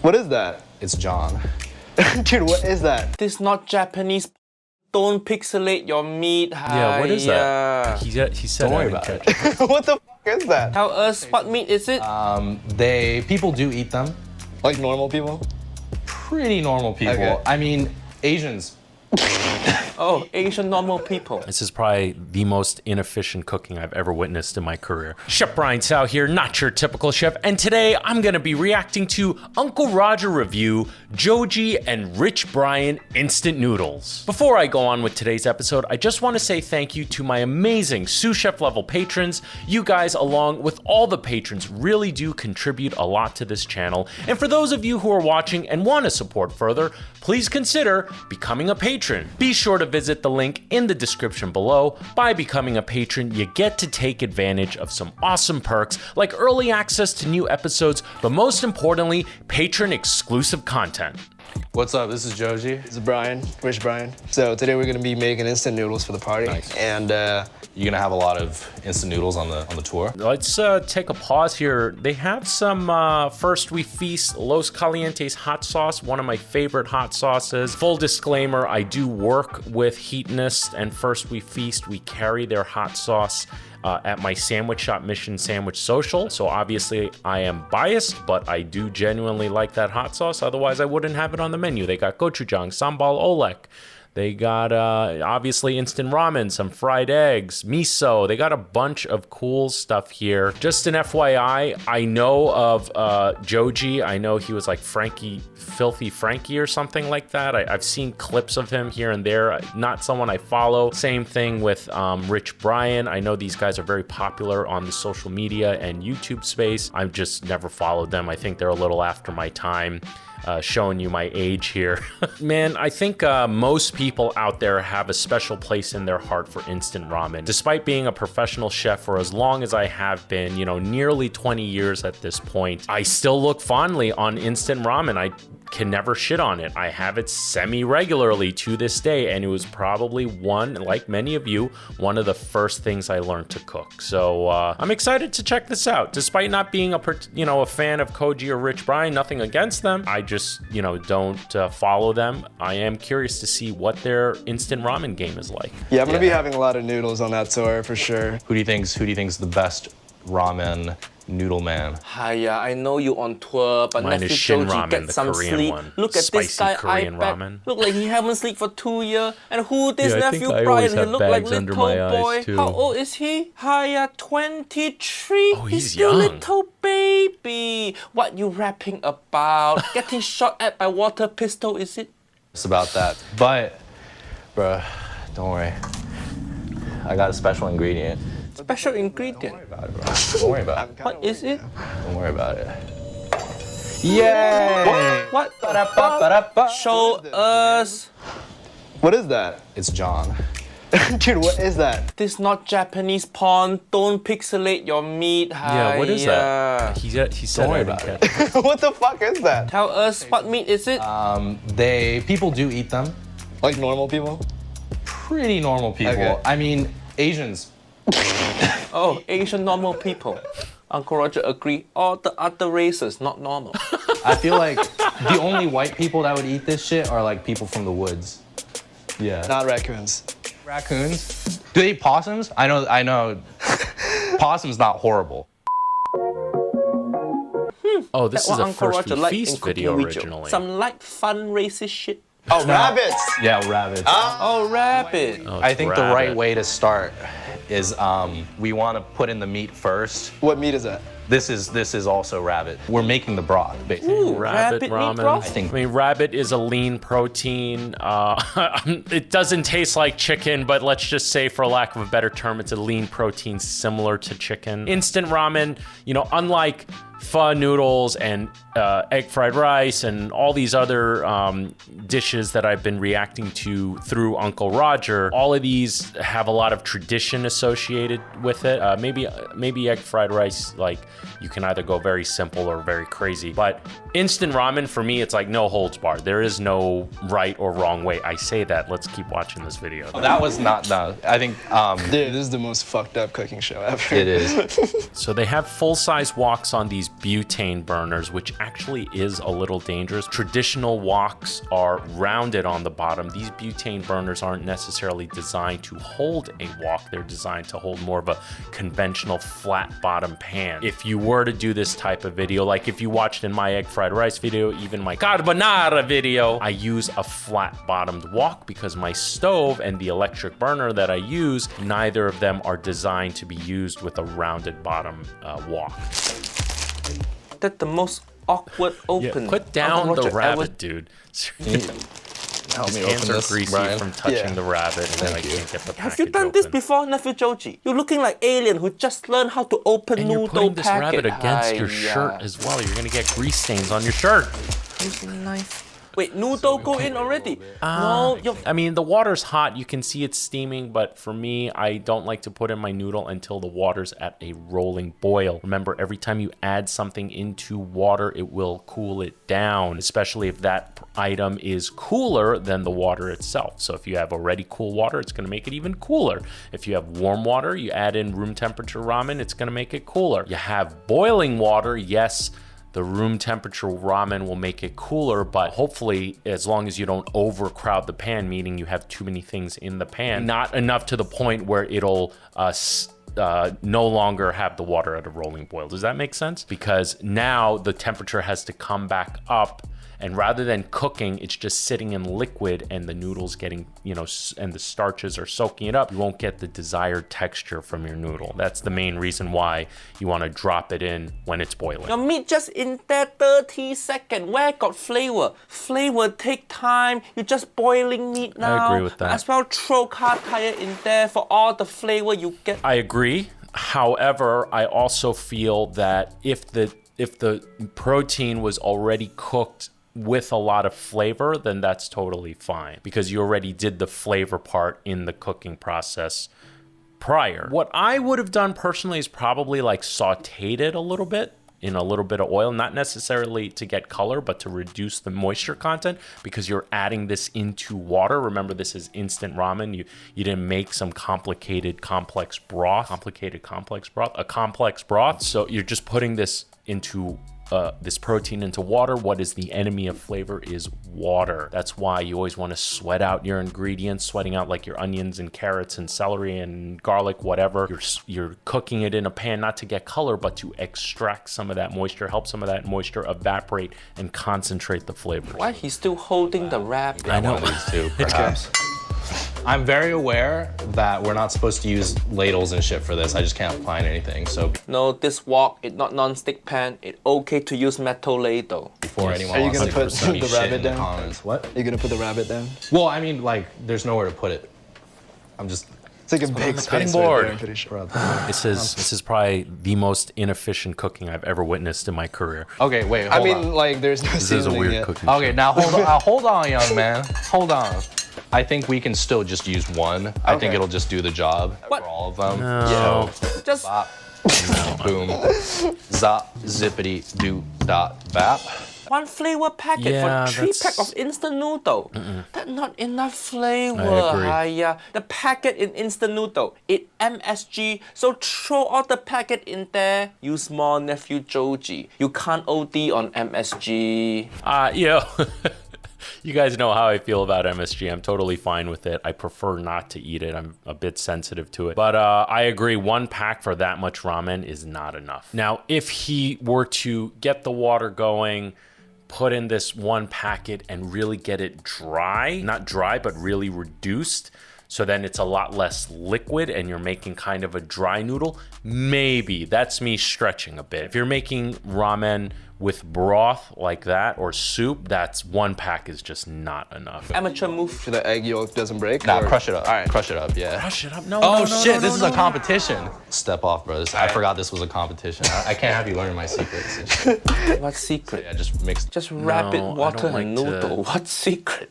What is that? It's John. Dude, what is that? This is not Japanese. Don't pixelate your meat. Yeah, what is that? He said Don't worry I didn't about catch it. What the fuck is that? Tell us what meat is it? People do eat them. Like normal people? Pretty normal people. Okay. I mean, Asians. Oh, Asian normal people. This is probably the most inefficient cooking I've ever witnessed in my career. Chef Brian Tsao here, not your typical chef, and today I'm gonna be reacting to Uncle Roger review Joji and Rich Brian instant noodles. Before I go on with today's episode, I just want to say thank you to my amazing sous chef level patrons. You guys, along with all the patrons, really do contribute a lot to this channel. And for those of you who are watching and want to support further, please consider becoming a patron. Be sure to visit the link in the description below. By becoming a patron, you get to take advantage of some awesome perks like early access to new episodes, but most importantly, patron exclusive content. What's up? This is Joji. This is Brian, Rich Brian. So today we're gonna be making instant noodles for the party. Nice. And You're gonna have a lot of instant noodles on the tour. Let's take a pause here. They have some First We Feast Los Calientes hot sauce, one of my favorite hot sauces. Full disclaimer, I do work with Heatonist and First We Feast. We carry their hot sauce at my sandwich shop Mission Sandwich Social. So obviously I am biased, but I do genuinely like that hot sauce. Otherwise I wouldn't have it on the menu. They got gochujang, sambal olek. They got obviously instant ramen, some fried eggs, miso. They got a bunch of cool stuff here. Just an FYI, I know of Joji. I know he was like Filthy Frankie or something like that. I've seen clips of him here and there. Not someone I follow. Same thing with Rich Brian. I know these guys are very popular on the social media and YouTube space. I've just never followed them. I think they're a little after my time. Showing you my age here. Man, I think most people out there have a special place in their heart for instant ramen. Despite being a professional chef for as long as I have been, you know, nearly 20 years at this point, I still look fondly on instant ramen. I can never shit on it. I have it semi-regularly to this day, and it was probably like many of you, one of the first things I learned to cook. So I'm excited to check this out. Despite not being a fan of Koji or Rich Brian, nothing against them. I just, don't follow them. I am curious to see what their instant ramen game is like. yeah, I'm gonna be having a lot of noodles on that tour for sure. Who do you think's the best ramen noodle man? Hiya, I know you on tour, but Mine next is to Shin Joji, Ramen, get the some Korean sleep. one. Look at this Spicy guy, Korean iPad. ramen. Look like he haven't slept for 2 years. And who this Yeah, I think nephew I Brian? always He have look like bags little under my eyes, boy. too. How old is he? Hiya, 23. Oh, he's still young. little baby. What you rapping about? Getting shot at by water pistol, is it? It's about that. But, bruh, don't worry. I got a special ingredient. Special ingredient. Don't worry about it, bro. Don't worry about it. What is it? Don't worry about it. Yay! What? Ba-da-ba-ba-da-ba. Show us. What is that? It's John. Dude, what is that? This is not Japanese porn. Don't pixelate your meat. Yeah, what is that? He said Don't worry I didn't about catch it. What the fuck is that? Tell us what meat is it? People do eat them. Like normal people? Pretty normal people. Okay. I mean, Asians. Oh, Asian normal people. Uncle Roger agree. All the other races not normal. I feel like the only white people that would eat this shit are like people from the woods. Yeah. Not raccoons. Raccoons? Do they eat possums? I know. Possum's not horrible. Oh, this is What a Uncle First Roger We like Feast in cooking video video. originally. Some light, fun, racist shit. Oh, rabbits! Yeah, rabbits. Oh, rabbit. Oh, I it's think the right rabbit. way to start is we want to put in the meat first. What meat is that? This is also rabbit. We're making the broth, basically. Ooh, Rabbit meat ramen. broth? I mean, rabbit is a lean protein. It doesn't taste like chicken, but let's just say, for lack of a better term, it's a lean protein similar to chicken. Instant ramen, unlike pho noodles and egg fried rice and all these other dishes that I've been reacting to through Uncle Roger, all of these have a lot of tradition associated with it. Maybe egg fried rice, like, you can either go very simple or very crazy. But instant ramen, for me, it's like no holds barred. There is no right or wrong way. I say that. Let's keep watching this video. That was not, no. I think, Dude, this is the most fucked up cooking show ever. it is. So they have full-size woks on these butane burners, which actually is a little dangerous. Traditional woks are rounded on the bottom. These butane burners aren't necessarily designed to hold a wok. They're designed to hold more of a conventional flat bottom pan. If you were to do this type of video, like if you watched in my egg fried rice video, even my carbonara video, I use a flat bottomed wok because my stove and the electric burner that I use, neither of them are designed to be used with a rounded bottom wok. That's the most awkward opening. Put down Uncle the Roger rabbit, dude. Help me His open hands are this, greasy Brian. from touching Yeah. the rabbit, and then I can't get the package Have you done this open. before, nephew Joji? You're looking like alien who just learned how to open And you're noodle putting this packet. rabbit against your shirt as well. You're gonna get grease stains on your shirt. Using a knife. Wait, noodle go in already? No, you're... I mean, the water's hot. You can see it's steaming, but for me, I don't like to put in my noodle until the water's at a rolling boil. Remember, every time you add something into water, it will cool it down, especially if that item is cooler than the water itself. So if you have already cool water, it's gonna make it even cooler. If you have warm water, you add in room temperature ramen, it's gonna make it cooler. You have boiling water, yes, the room temperature ramen will make it cooler, but hopefully, as long as you don't overcrowd the pan, meaning you have too many things in the pan, not enough to the point where it'll no longer have the water at a rolling boil. Does that make sense? Because now the temperature has to come back up, and rather than cooking, it's just sitting in liquid, and the noodles getting, you know, and the starches are soaking it up. You won't get the desired texture from your noodle. That's the main reason why you want to drop it in when it's boiling. Your meat just in there 30 seconds. Where got flavor? Flavor take time. You're just boiling meat now. agree with that. As well throw kaya in there for all the flavor you get. I agree. However, I also feel that if the protein was already cooked with a lot of flavor, then that's totally fine because you already did the flavor part in the cooking process prior. What I would have done personally is probably like sauteed it a little bit in a little bit of oil, not necessarily to get color, but to reduce the moisture content because you're adding this into water. Remember, this is instant ramen. You didn't make some complicated, complex broth. A complex broth. So you're just putting this into this protein into water. What is the enemy of flavor is water. That's why you always want to sweat out your ingredients, sweating out like your onions and carrots and celery and garlic, whatever. You're cooking it in a pan, not to get color, but to extract some of that moisture, help some of that moisture evaporate and concentrate the flavor. Why he's still holding the rabbit? I know these two, perhaps. I'm very aware that we're not supposed to use ladles and shit for this. I just can't find anything. So No, this wok is not non-stick pan. It's okay to use metal ladle. before anyone Are you wants gonna to put send me the shit rabbit in the down? comments. What? Are you gonna put the rabbit down? Well, I mean, like, there's nowhere to put it. I'm just. It's like a big cutting space board. right there, I'm pretty sure. This is probably the most inefficient cooking I've ever witnessed in my career. Okay, wait. I Hold mean, on. like, there's no This is a seasoning weird yet. cooking. Okay, now hold on, young man. Hold on. I think we can still just use one. I think Okay. it'll just do the job What? for all of them. No. Just Bop, boom, zop, zippity, doo, dot, bap. one flavor packet Yeah, for 3 that's- pack of instant noodle. That's not enough flavor. I agree. The packet in instant noodle, it MSG, so throw all the packet in there. Use more, nephew Joji. You can't OD on MSG. You guys know how I feel about MSG. I'm totally fine with it. I prefer not to eat it. I'm a bit sensitive to it. But I agree, 1 pack for that much ramen is not enough. Now, if he were to get the water going, put in this 1 packet and really get it dry, not dry, but really reduced, so then it's a lot less liquid and you're making kind of a dry noodle, maybe. That's me stretching a bit. If you're making ramen with broth like that or soup, that's 1 pack is just not enough. Amateur move. So the egg yolk doesn't break? Nah, or- crush it up. All right. Crush it up, yeah. Crush it up. No, Oh no, shit, no, this is no, a competition. Step off, bro. I forgot this was a competition. I can't have you learning my secrets. and shit. What secret? Yeah, just mix. Just rabbit I water don't and like to- noodle. What secret?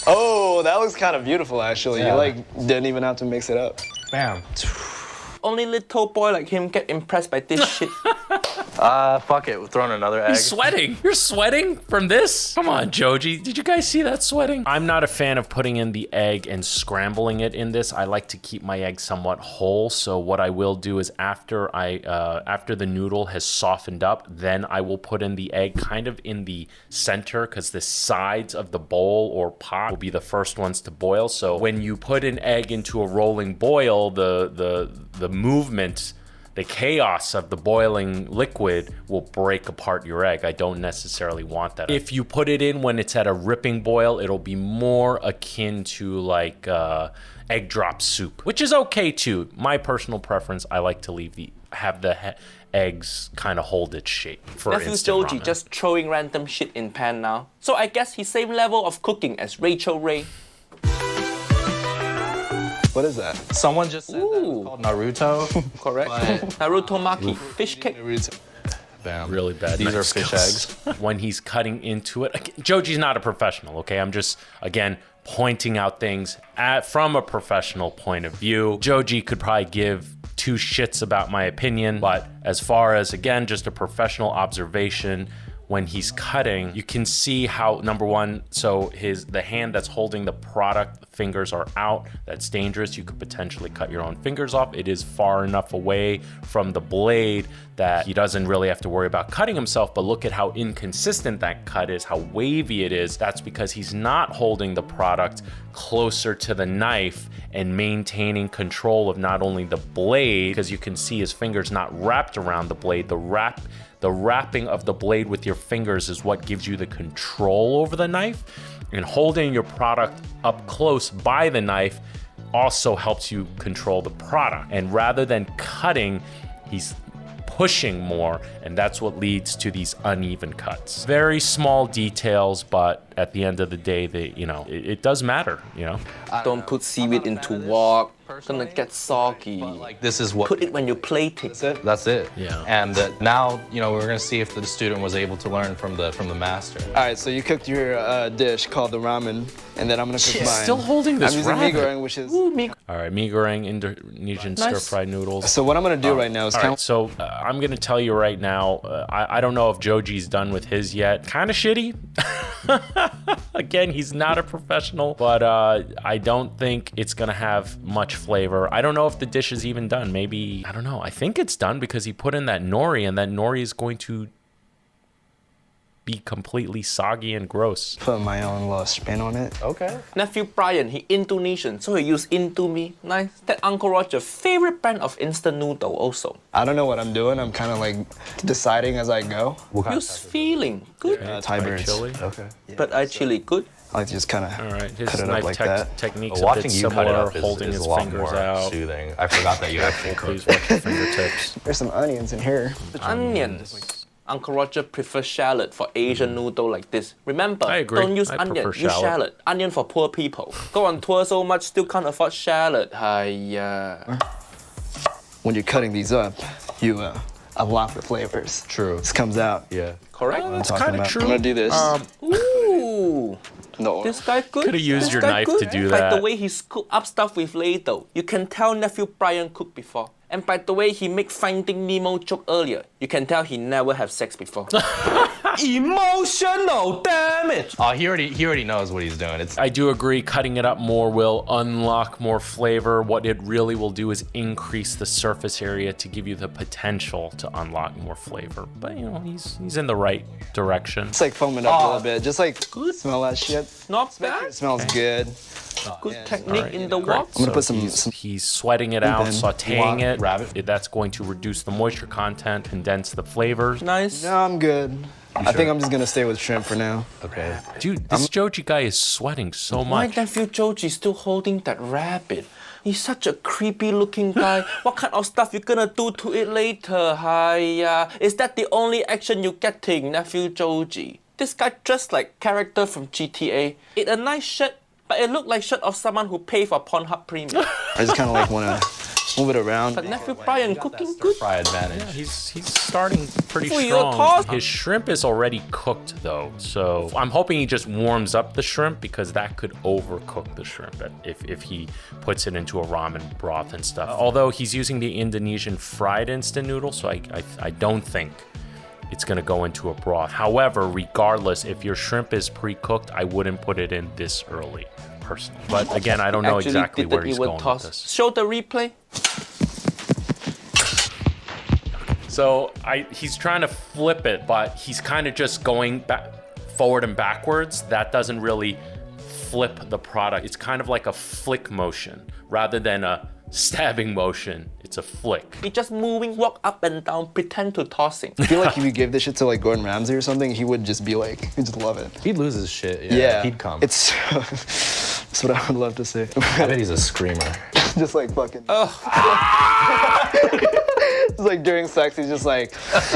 Oh, that looks kind of beautiful, actually. Yeah. You, like, didn't even have to mix it up. Bam. Only little boy like him get impressed by this shit. Fuck it. We're throwing another egg. He's sweating. You're sweating from this? Come on, Joji. Did you guys see that sweating? I'm not a fan of putting in the egg and scrambling it in this. I like to keep my egg somewhat whole. So what I will do is after the noodle has softened up, then I will put in the egg kind of in the center because the sides of the bowl or pot will be the first ones to boil. So when you put an egg into a rolling boil, the movement, the chaos of the boiling liquid will break apart your egg. I don't necessarily want that. If you put it in when it's at a ripping boil, it'll be more akin to like egg drop soup, which is okay too. My personal preference, I like to have the eggs kind of hold its shape for Nephew's instant Joji ramen. just throwing random shit in pan now. So I guess he's same level of cooking as Rachel Ray. What is that? Someone just said that it's called Naruto. Correct. Naruto Maki, fish cake. Bam. Really bad. These are knife fish skills. eggs. When he's cutting into it, Joji's not a professional, okay? I'm just, again, pointing out things from a professional point of view. Joji could probably give 2 shits about my opinion, but as far as, again, just a professional observation, when he's cutting, you can see how, number one, so the hand that's holding the product, the fingers are out. That's dangerous. You could potentially cut your own fingers off. It is far enough away from the blade that he doesn't really have to worry about cutting himself, but look at how inconsistent that cut is, how wavy it is. That's because he's not holding the product closer to the knife and maintaining control of not only the blade, because you can see his fingers not wrapped around the blade. The wrapping of the blade with your fingers is what gives you the control over the knife. And holding your product up close by the knife also helps you control the product. And rather than cutting, he's pushing more, and that's what leads to these uneven cuts. Very small details, but at the end of the day, it does matter, you know? Don't put seaweed into wok. Gonna get soggy. Like, this is what. Put it when you plate it. That's it. Yeah. And now, we're gonna see if the student was able to learn from the master. All right, so you cooked your dish called the ramen, and then I'm gonna cook mine. Still holding this I'm using ramen. mee goreng, which is. All right, mee goreng, Indonesian stir-fried noodles. So what I'm gonna do right now is All right, so I'm gonna tell you right now, I don't know if Joji's done with his yet. Kind of shitty. Again, he's not a professional, but I don't think it's gonna have much flavor. I don't know if the dish is even done. Maybe, I don't know. I think it's done because he put in that nori, and that nori is going to be completely soggy and gross. put my own little spin on it. Okay. Nephew Brian, he Indonesian, so he use Indomie. Nice. That Uncle Roger's favorite brand of instant noodle also. I don't know what I'm doing. I'm kind of like deciding as I go. Who's feeling good? Thai birds. Chili. Okay. But actually good. I like to just kind of All right, his cut it knife up like that. technique's a Watching bit you cut it similar, up holding is his a lot fingers more out. soothing. I forgot that you actually Please cooked. watch your fingertips. There's some onions in here. Onions. Uncle Roger prefers shallot for Asian noodle like this. Remember, I agree. don't use I onion, prefer use shallot. shallot. Onion for poor people. Go on tour so much, still can't afford shallot. Hiya. When you're cutting these up, you unlock the flavors. True. This comes out. Yeah. Correct? I'm That's talking kind of about. true. I'm gonna do this. Ooh. No. This guy good. Coulda used This your guy knife good. to do Like that. the way he scoop up stuff with ladle. You can tell Nephew Brian cooked before. And by the way he make Finding Nemo joke earlier, you can tell he never have sex before. Emotional damage. Oh, he already knows what he's doing. It's I do agree, cutting it up more will unlock more flavor. What it really will do is increase the surface area to give you the potential to unlock more flavor. But he's in the right direction. It's like foaming up a little bit. Just like smell that shit. Not bad. It smells good. Good technique Alright, in the great. wok. I'm gonna put he's, some. he's sweating it out, then sauteing it. rabbit. That's going to reduce the moisture content, condense the flavors. Nice. No, I'm good. I think I'm just gonna stay with shrimp for now. okay. Dude, this Joji guy is sweating so Why much. Nephew Joji still holding that rabbit? He's such a creepy looking guy. What kind of stuff you gonna do to it later? Hiya. Is that the only action you're getting, Nephew Joji? This guy dressed like character from GTA. It a nice shirt, but it looked like shirt of someone who pay for Pornhub Premium. I just kind of like wanna move it around. But Nephew Brian cooking good. Fry advantage. He's starting pretty For your strong. toss- His shrimp is already cooked though, so I'm hoping he just warms up the shrimp because that could overcook the shrimp if he puts it into a ramen broth and stuff. Although he's using the Indonesian fried instant noodle, so I don't think it's gonna go into a broth. However, regardless, if your shrimp is pre-cooked, I wouldn't put it in this early, personally. But again, I don't know Actually exactly didn't where he's even going toss. with this. Show the replay. So he's trying to flip it, but he's kind of just going back, forward and backwards. That doesn't really flip the product. It's kind of like a flick motion rather than a stabbing motion. It's a flick. He just moving, walk up and down, pretend to tossing. I feel like if you gave this shit to like Gordon Ramsay or something, he would just be like, he'd just love it. He'd lose his shit. Yeah, He'd come. It's that's what I would love to see. I bet he's a screamer. Just like fucking. It's like during sex, he's just like,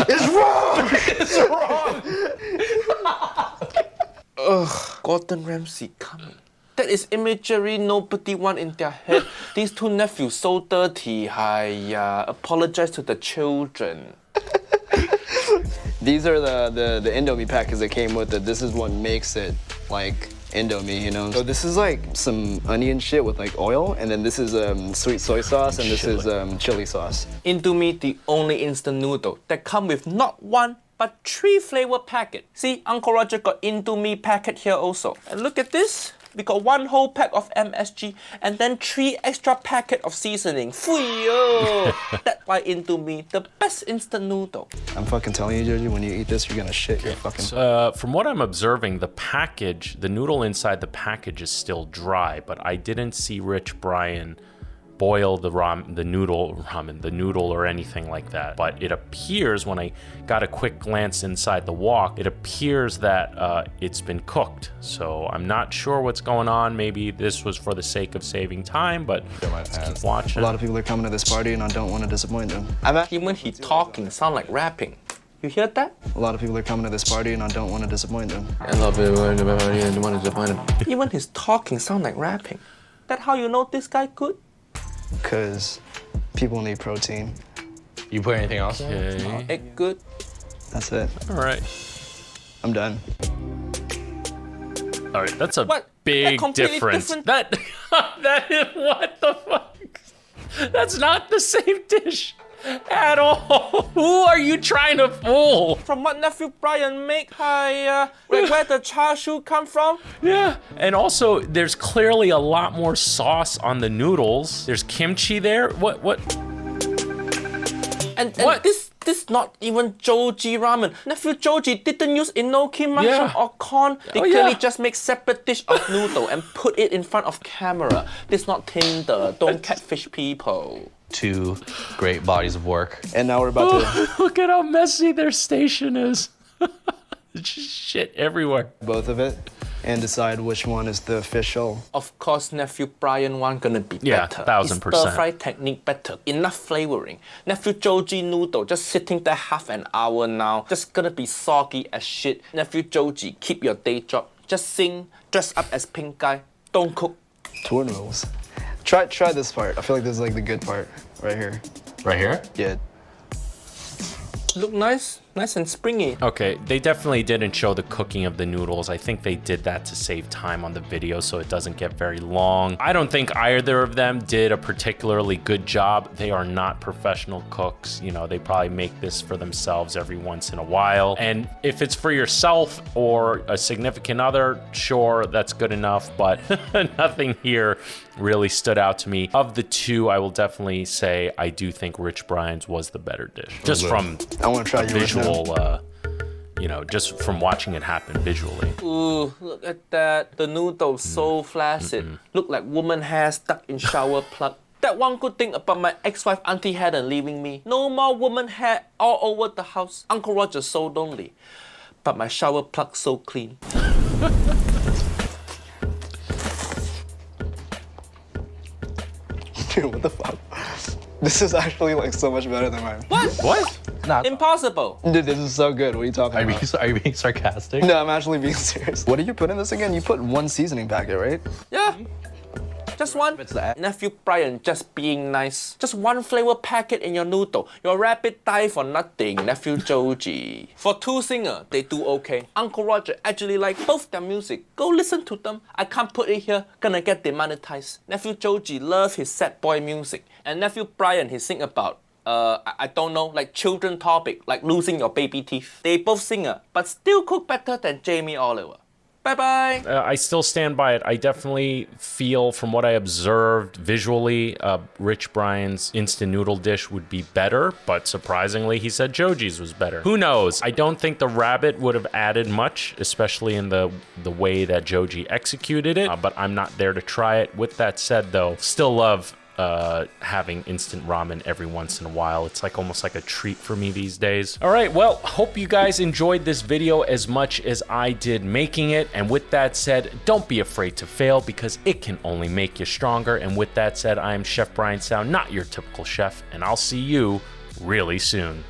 it's wrong. It's wrong. Gordon Ramsay coming. That is imagery nobody want in their head. These two nephews so dirty. Apologize to the children. These are the Indomie packets that came with it. This is what makes it like Indomie, you know? So this is like some onion shit with like oil, and then this is sweet soy sauce, and this is chili sauce. Indomie, the only instant noodle that come with not one, but 3 flavor packet. See, Uncle Roger got Indomie packet here also. And look at this. We got 1 whole pack of MSG and then 3 extra packet of seasoning. Fuyo! That's why Indomie, the best instant noodle. I'm fucking telling you, Joji, when you eat this, you're gonna shit your fucking... From what I'm observing, the package, the noodle inside the package is still dry, but I didn't see Rich Brian boil the noodle or anything like that. But it appears, when I got a quick glance inside the wok, it appears that it's been cooked. So I'm not sure what's going on. Maybe this was for the sake of saving time, but let's keep watching. A lot of people are coming to this party and I don't want to disappoint them. Even he talking sound like rapping. You hear that? A lot of people are coming to this party and I don't want to disappoint them. Even his talking sound like rapping. That how you know this guy good? Because people need protein. You put anything else in? Okay. Egg good. That's it. All right. I'm done. All right, that's a What? big That completely difference. different- That is what the fuck? That's not the same dish at all. Who are you trying to fool? From what nephew Brian make, like where the char siu come from? Yeah, and also there's clearly a lot more sauce on the noodles. There's kimchi there. What? And What? this not even Joji ramen. Nephew Joji didn't use enoki mushroom Yeah. or corn. They Oh, clearly yeah. just make separate dish of noodle and put it in front of camera. This not Tinder. Don't catfish people. 2 great bodies of work. And now we're about to Look at how messy their station is. Just shit everywhere. both of it and decide which one is the official. Of course, nephew Brian one gonna be Yeah, better. 1000%. His stir-fry technique better. Enough flavoring. Nephew Joji noodle just sitting there half an hour now. Just gonna be soggy as shit. Nephew Joji, keep your day job. Just sing, dress up as pink guy. Don't cook. Tour noodles. Try this part. I feel like this is like the good part right here. Right here? Yeah. Look nice. Nice and springy. Okay, they definitely didn't show the cooking of the noodles. I think they did that to save time on the video so it doesn't get very long. I don't think either of them did a particularly good job. They are not professional cooks. You know, they probably make this for themselves every once in a while. And if it's for yourself or a significant other, sure, that's good enough, but nothing here really stood out to me. Of the two, I will definitely say I do think Rich Brian's was the better dish. Just from I want to try yours visual, now. you know, just from watching it happen visually. Ooh, look at that. The noodles so flaccid. Look like woman hair stuck in shower plug. That one good thing about my ex-wife Auntie Helen leaving me. No more woman hair all over the house. Uncle Roger so lonely. But my shower plug so clean. Dude, what the fuck? This is actually like so much better than mine. What? Nah, Impossible. Dude, this is so good. What are you talking about? are you being sarcastic? No, I'm actually being serious. What did you put in this again? You put 1 seasoning packet, right? Yeah. Just one. It's that. Nephew Brian just being nice. Just 1 flavor packet in your noodle. Your rabbit die for nothing, Nephew Joji. For 2 singer, they do okay. Uncle Roger actually like both their music. Go listen to them. I can't put it here, gonna get demonetized. Nephew Joji love his sad boy music. And Nephew Brian, he sing about I don't know, like children topic, like losing your baby teeth. They both singer, but still cook better than Jamie Oliver. Bye-bye. I still stand by it. I definitely feel, from what I observed visually, Rich Brian's instant noodle dish would be better, but surprisingly, he said Joji's was better. Who knows? I don't think the rabbit would have added much, especially in the way that Joji executed it, but I'm not there to try it. With that said, though, still love having instant ramen every once in a while. It's like almost like a treat for me these days. All right, well, hope you guys enjoyed this video as much as I did making it. And with that said, don't be afraid to fail because it can only make you stronger. And with that said, I am Chef Brian Tsao, not your typical chef, and I'll see you really soon.